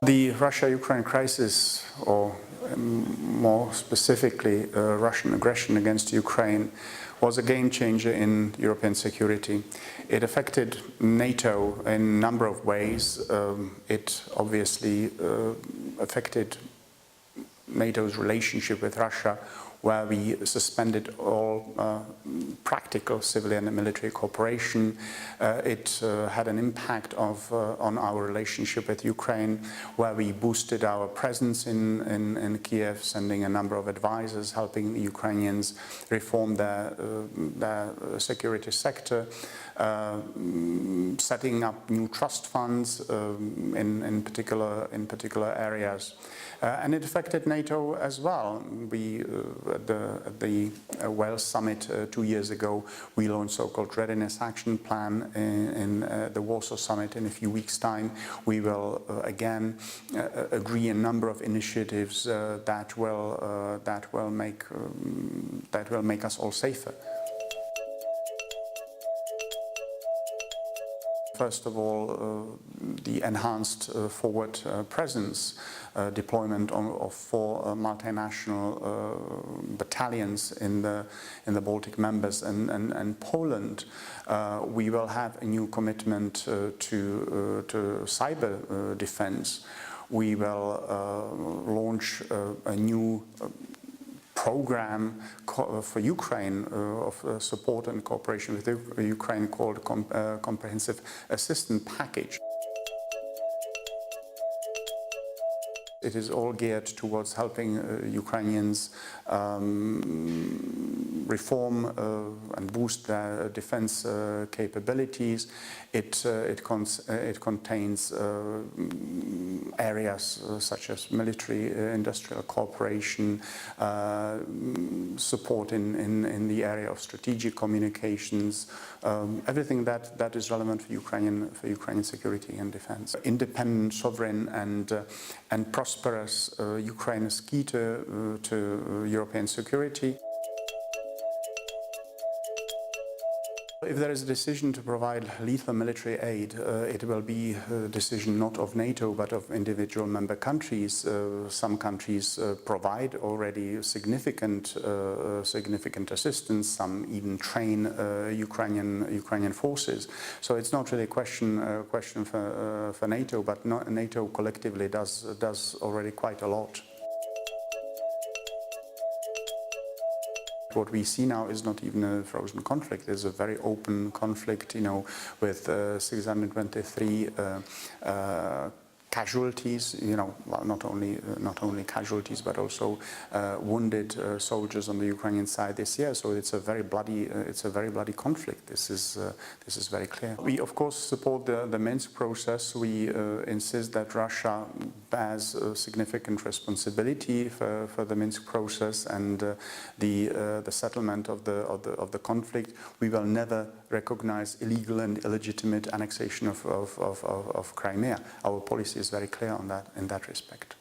The Russia-Ukraine crisis, or more specifically Russian aggression against Ukraine, was a game changer in European security. It affected NATO in a number of ways. It obviously affected NATO's relationship with Russia, where we suspended all practical civilian and military cooperation. It had an impact on our relationship with Ukraine, where we boosted our presence in Kiev, sending a number of advisors, helping the Ukrainians reform their security sector, setting up new trust funds in particular areas. And it affected NATO as well. We, at the Wales Summit 2 years ago, we launched so-called Readiness Action Plan. In the Warsaw Summit in a few weeks' time, we will again agree a number of initiatives that will make us all safer. First of all, the enhanced forward presence, deployment of 4 multinational battalions in the Baltic members and Poland. We will have a new commitment to cyber defense. We will launch a new program for Ukraine of support and cooperation with Ukraine called Comprehensive Assistance Package. It is all geared towards helping Ukrainians reform and boost their defense capabilities. It contains areas such as military industrial cooperation, support in the area of strategic communications, everything that is relevant for Ukrainian security and defense. Independent, sovereign and prosperous Ukraine is key to European security. If there is a decision to provide lethal military aid, it will be a decision not of NATO but of individual member countries. Some countries provide already significant assistance. Some even train Ukrainian forces. So it's not really a question for NATO, but NATO collectively does already quite a lot. What we see now is not even a frozen conflict. It's a very open conflict, with 623 casualties, well, not only casualties, but also wounded soldiers on the Ukrainian side this year. So it's a very bloody conflict. This is very clear. We of course support the Minsk process. We insist that Russia bears a significant responsibility for the Minsk process and the settlement of the conflict. We will never recognize illegal and illegitimate annexation of Crimea. Our policy is very clear on that in that respect.